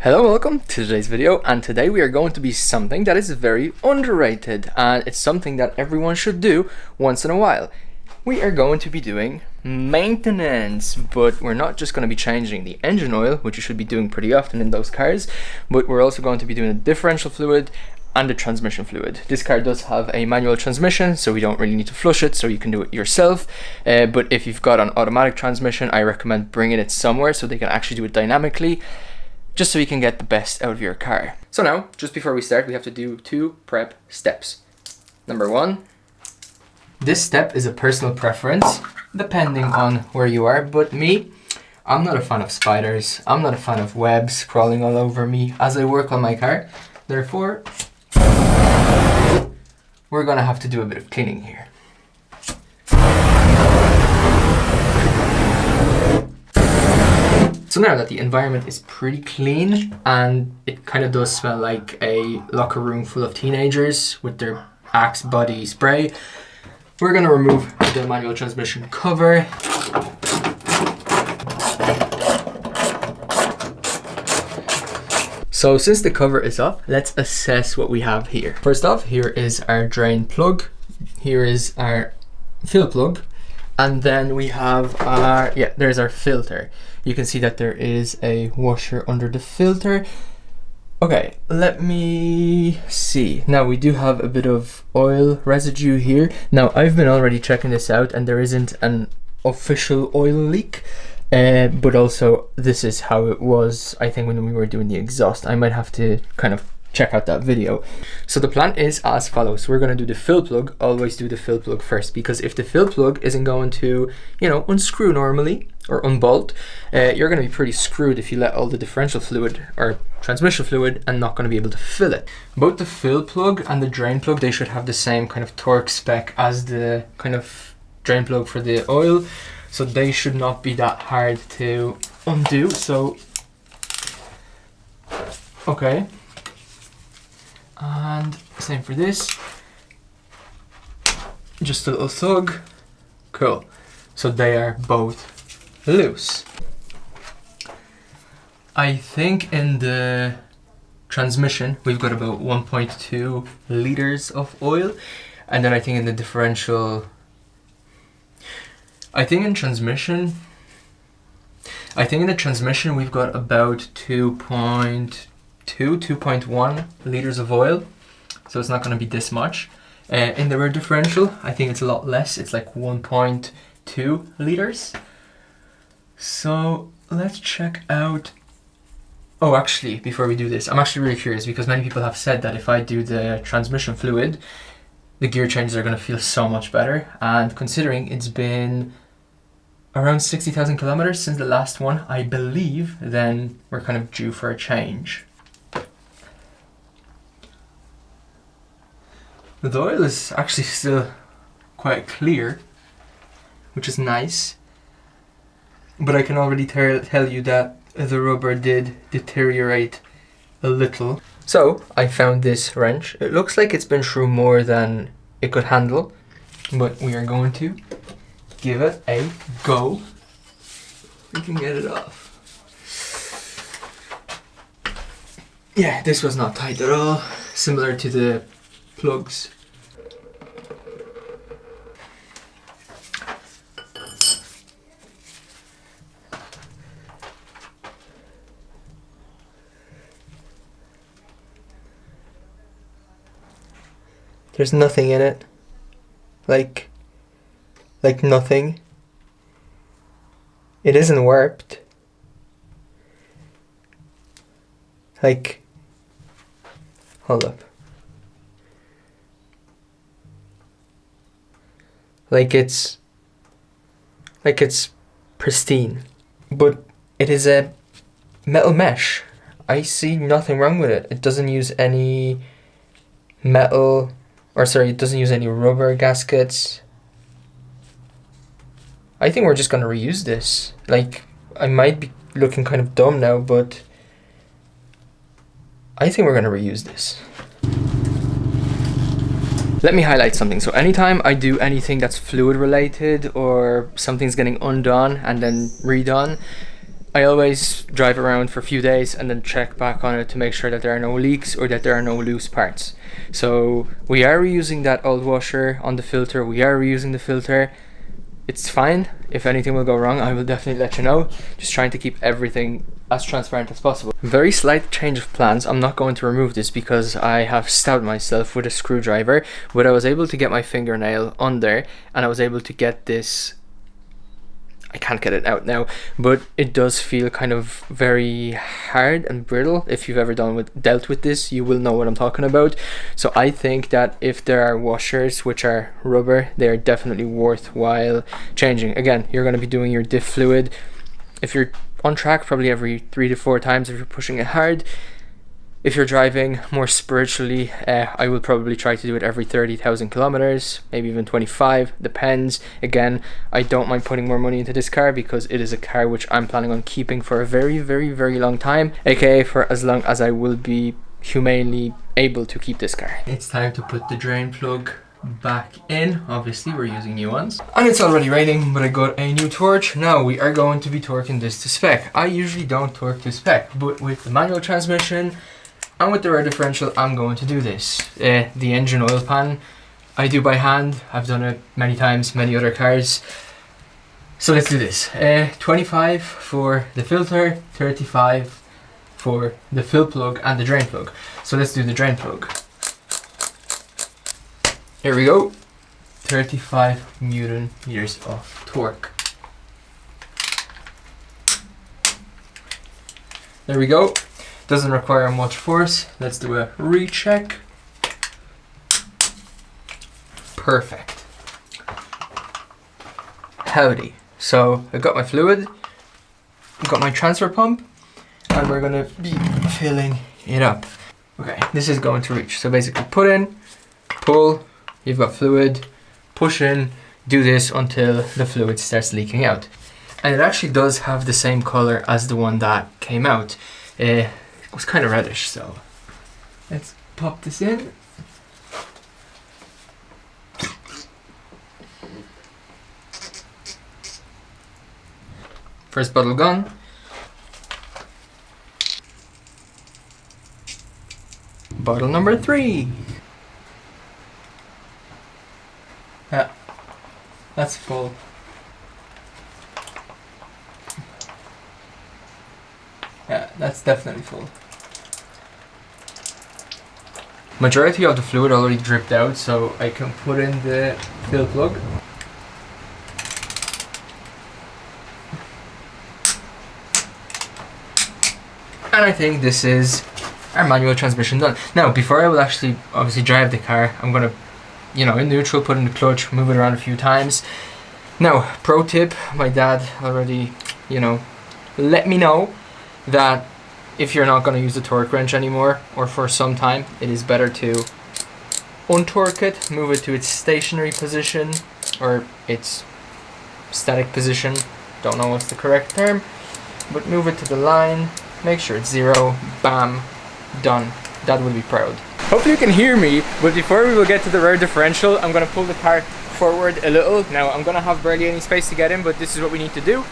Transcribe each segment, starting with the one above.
Hello, welcome to today's video, and today we are going to be something that is very underrated, and it's something that everyone should do once in a while. We are going to be doing maintenance, but we're not just going to be changing the engine oil, which you should be doing pretty often in those cars, but we're also going to be doing the differential fluid and the transmission fluid. This car does have a manual transmission, so we don't really need to flush it, so you can do it yourself. But if you've got an automatic transmission, I recommend bringing it somewhere so they can actually do it dynamically, just so you can get the best out of your car. So now, just before we start, we have to do two prep steps. Number one, this step is a personal preference, depending on where you are, but me, I'm not a fan of spiders. I'm not a fan of webs crawling all over me as I work on my car. Therefore, we're gonna have to do a bit of cleaning here. So now that the environment is pretty clean and it kind of does smell like a locker room full of teenagers with their Axe body spray, we're going to remove the manual transmission cover. So since the cover is off, let's assess what we have here. First off, here is our drain plug. Here is our fill plug. And then we have our, there's our filter. You can see that there is a washer under the filter. Okay, let me see. Now we do have a bit of oil residue here. Now I've been already checking this out and there isn't an official oil leak. But also this is how it was, I think, when we were doing the exhaust. I might have to kind of check out that video. So the plan is as follows. We're going to do the fill plug. Always do the fill plug first, because if the fill plug isn't going to, unscrew normally or unbolt, you're going to be pretty screwed if you let all the differential fluid or transmission fluid and not going to be able to fill it. Both the fill plug and the drain plug, they should have the same kind of torque spec as the kind of drain plug for the oil, so they should not be that hard to undo. So okay, and same for this, just a little tug. Cool, so they are both loose. I think in the transmission we've got about 1.2 liters of oil, and then I think in the differential, I think in the transmission we've got about 2.1 liters of oil, so it's not going to be this much. In the rear differential, I think it's a lot less. It's like 1.2 liters. So let's check out. Oh, actually, before we do this, I'm actually really curious, because many people have said that if I do the transmission fluid, the gear changes are going to feel so much better. And considering it's been around 60,000 kilometers since the last one, I believe, then we're kind of due for a change. The oil is actually still quite clear, which is nice. But I can already tell you that the rubber did deteriorate a little. So I found this wrench. It looks like it's been through more than it could handle, but we are going to give it a go. We can get it off. Yeah, this was not tight at all, similar to the plugs. There's nothing in it. Like nothing. It isn't warped. Hold up. It's pristine, but it is a metal mesh. I see nothing wrong with it. It doesn't use any metal, it doesn't use any rubber gaskets. I think we're just gonna reuse this. I might be looking kind of dumb now, but I think we're gonna reuse this. Let me highlight something. So anytime I do anything that's fluid related or something's getting undone and then redone, I always drive around for a few days and then check back on it to make sure that there are no leaks or that there are no loose parts. So we are reusing that old washer on the filter, we are reusing the filter. It's fine. If anything will go wrong, I will definitely let you know. Just trying to keep everything as transparent as possible. Very slight change of plans. I'm not going to remove this because I have stabbed myself with a screwdriver, but I was able to get my fingernail on there and I was able to get this. I can't get it out now, but it does feel kind of very hard and brittle. If you've ever dealt with this, you will know what I'm talking about. So I think that if there are washers which are rubber, they are definitely worthwhile changing. Again, you're going to be doing your diff fluid. If you're on track, probably every 3 to 4 times if you're pushing it hard. If you're driving more spiritually, I will probably try to do it every 30,000 kilometers, maybe even 25, depends. Again, I don't mind putting more money into this car because it is a car which I'm planning on keeping for a very, very, very long time, aka for as long as I will be humanely able to keep this car. It's time to put the drain plug back in. Obviously we're using new ones and it's already raining, but I got a new torch. Now we are going to be torquing this to spec. I usually don't torque to spec, but with the manual transmission and with the rear differential, I'm going to do this. The engine oil pan, I do by hand. I've done it many times, many other cars. So let's do this. 25 for the filter, 35 for the fill plug and the drain plug. So let's do the drain plug. Here we go. 35 Newton meters of torque. There we go. Doesn't require much force. Let's do a recheck. Perfect. Howdy. So I got my fluid, I've got my transfer pump, and we're gonna be filling it up. Okay, this is going to reach. So basically put in, pull, you've got fluid, push in, do this until the fluid starts leaking out. And it actually does have the same color as the one that came out. It was kind of reddish, so let's pop this in. First bottle gone. Bottle number 3. Yeah, that's full. Yeah, that's definitely full. Majority of the fluid already dripped out, so I can put in the fill plug. And I think this is our manual transmission done. Now, before I will actually obviously drive the car, I'm gonna, in neutral, put in the clutch, move it around a few times. Now, pro tip, my dad already, let me know that if you're not going to use the torque wrench anymore, or for some time, it is better to untorque it, move it to its stationary position, or its static position, don't know what's the correct term, but move it to the line, make sure it's 0, bam, done. Dad will be proud. Hopefully you can hear me, but before we will get to the rear differential, I'm going to pull the car forward a little. Now, I'm going to have barely any space to get in, but this is what we need to do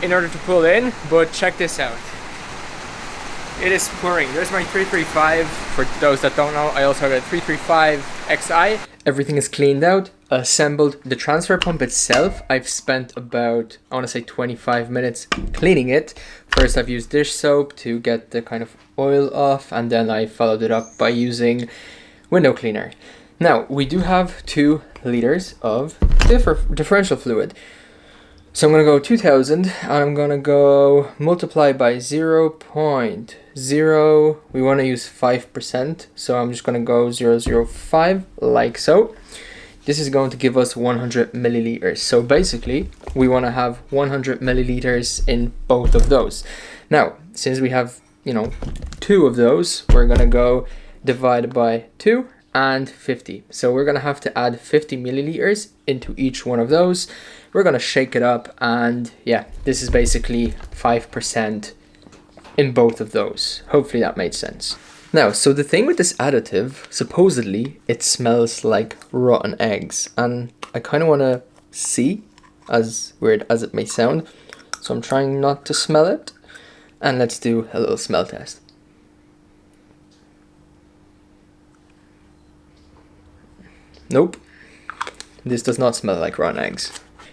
in order to pull in. But check this out. It is pouring. There's my 335. For those that don't know, I also have a 335 XI. Everything is cleaned out, assembled. The transfer pump itself, I've spent about, I want to say 25 minutes cleaning it. First I've used dish soap to get the kind of oil off, and then I followed it up by using window cleaner. Now, we do have 2 liters of differential fluid. So I'm going to go 2000 and I'm going to go multiply by 0.0. We want to use 5%. So I'm just going to go 0.005 like so. This is going to give us 100 milliliters. So basically we want to have 100 milliliters in both of those. Now, since we have, 2 of those, we're going to go divided by 2 and 50. So we're going to have to add 50 milliliters into each one of those. We're going to shake it up, and yeah, this is basically 5% in both of those. Hopefully that made sense. Now, so the thing with this additive, supposedly it smells like rotten eggs, and I kind of want to see, as weird as it may sound. so I'm trying not to smell it. And let's do a little smell test. Nope, this does not smell like rotten eggs.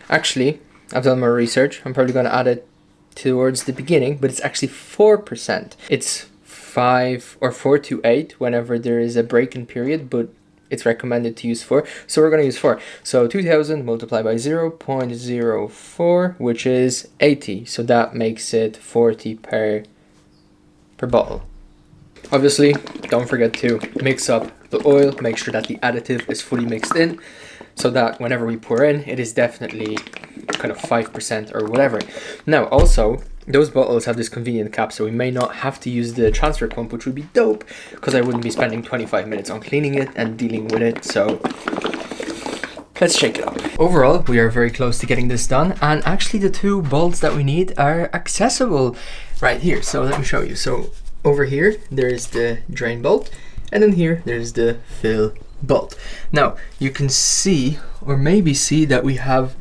Actually, I've done more research. I'm probably going to add it towards the beginning, but it's actually 4%. It's 5 or 4 to 8 whenever there is a break-in period, but it's recommended to use 4. So we're going to use 4. So 2000 multiplied by 0.04, which is 80. So that makes it 40 per bottle. Obviously, don't forget to mix up the oil, make sure that the additive is fully mixed in, so that whenever we pour in, it is definitely kind of 5% or whatever. Now, also, those bottles have this convenient cap, so we may not have to use the transfer pump, which would be dope, because I wouldn't be spending 25 minutes on cleaning it and dealing with it, so let's shake it up. Overall, we are very close to getting this done, and actually the 2 bolts that we need are accessible right here. So let me show you. So over here, there's the drain bolt, and then here, there's the fill bolt. Now, you can see, or maybe see, that we have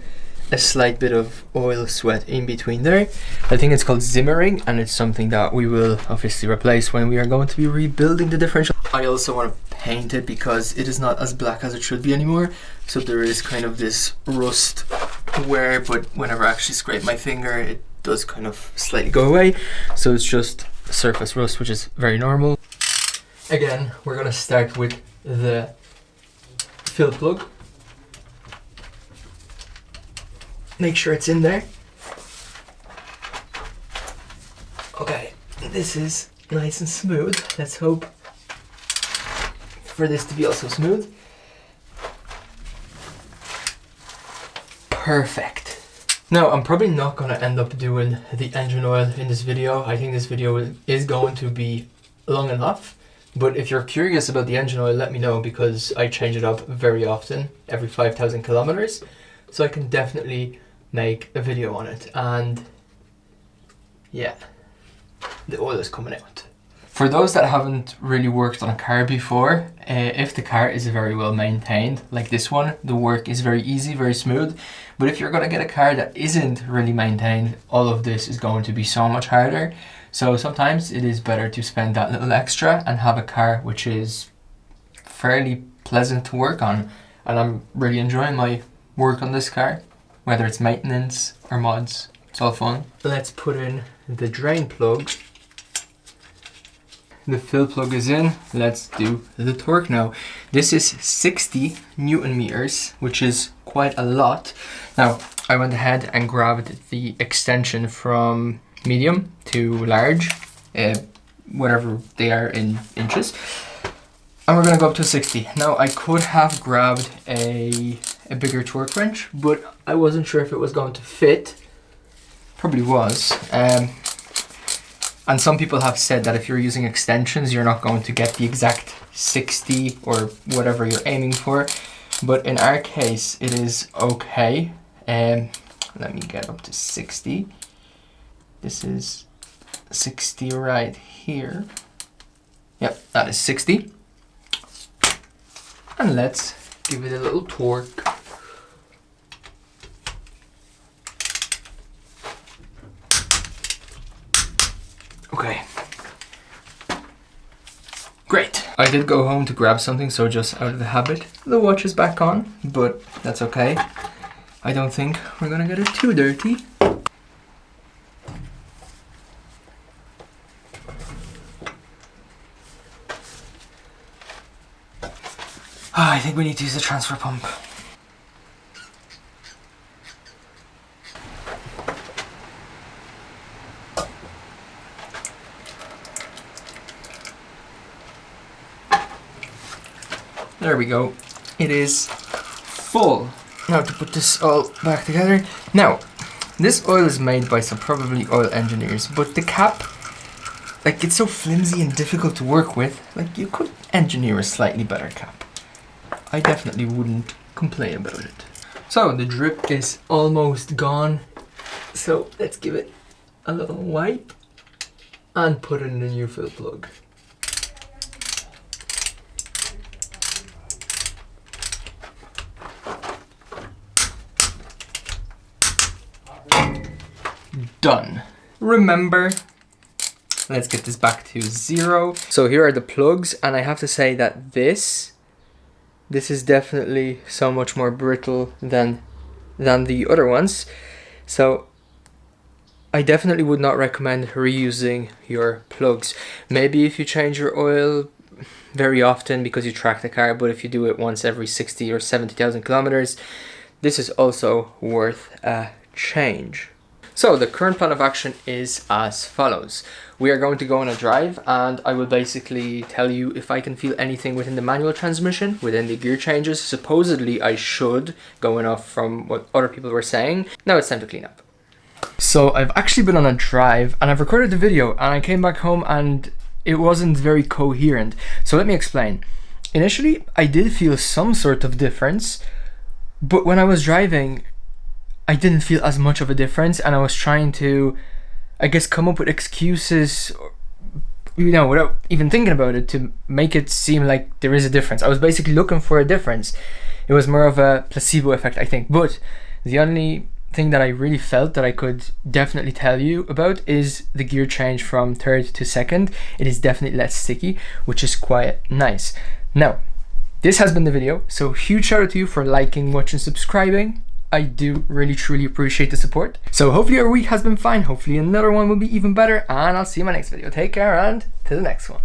a slight bit of oil sweat in between there. I think it's called zimmering, and it's something that we will obviously replace when we are going to be rebuilding the differential. I also want to paint it because it is not as black as it should be anymore. So there is kind of this rust wear, but whenever I actually scrape my finger, it does kind of slightly go away. So it's just surface rust, which is very normal. Again, we're gonna start with the fill plug. Make sure it's in there. Okay, this is nice and smooth. Let's hope for this to be also smooth. Perfect. Now, I'm probably not gonna end up doing the engine oil in this video. I think this video is going to be long enough. But if you're curious about the engine oil, let me know, because I change it up very often, every 5,000 kilometers. So I can definitely make a video on it. And yeah, the oil is coming out. For those that haven't really worked on a car before, if the car is very well maintained, like this one, the work is very easy, very smooth. But if you're gonna get a car that isn't really maintained, all of this is going to be so much harder. So sometimes it is better to spend that little extra and have a car which is fairly pleasant to work on. And I'm really enjoying my work on this car, whether it's maintenance or mods, it's all fun. Let's put in the drain plug. The fill plug is in. Let's do the torque now. This is 60 Newton meters, which is quite a lot. Now, I went ahead and grabbed the extension from medium to large, whatever they are in inches. And we're gonna go up to 60. Now, I could have grabbed a bigger torque wrench, but I wasn't sure if it was going to fit. Probably was. And some people have said that if you're using extensions, you're not going to get the exact 60 or whatever you're aiming for. But in our case, it is okay. Let me get up to 60. This is 60 right here. Yep, that is 60. And let's give it a little torque. Okay. Great. I did go home to grab something, so just out of the habit, the watch is back on, but that's okay. I don't think we're gonna get it too dirty. I think we need to use the transfer pump. There we go. It is full. Now to put this all back together. Now, this oil is made by some probably oil engineers, but the cap, like, it's so flimsy and difficult to work with. Like, you could engineer a slightly better cap. I definitely wouldn't complain about it. So the drip is almost gone. So let's give it a little wipe and put in a new fill plug. done. Remember, let's get this back to 0. So here are the plugs, and I have to say that this is definitely so much more brittle than the other ones. So I definitely would not recommend reusing your plugs. Maybe if you change your oil very often because you track the car, but if you do it once every 60 or 70,000 kilometers, this is also worth a change. So the current plan of action is as follows. We are going to go on a drive, and I will basically tell you if I can feel anything within the manual transmission, within the gear changes. Supposedly I should, going off from what other people were saying. Now it's time to clean up. So I've actually been on a drive and I've recorded the video, and I came back home and it wasn't very coherent. So let me explain. Initially, I did feel some sort of difference, but when I was driving, I didn't feel as much of a difference, and I was trying to, I guess, come up with excuses, without even thinking about it, to make it seem like there is a difference. I was basically looking for a difference. It was more of a placebo effect, I think. But the only thing that I really felt that I could definitely tell you about is the gear change from third to second. It is definitely less sticky, which is quite nice. Now, this has been the video, so huge shout out to you for liking, watching, subscribing. I do really truly appreciate the support. So hopefully your week has been fine, hopefully another one will be even better, and I'll see you in my next video. Take care, and to the next one.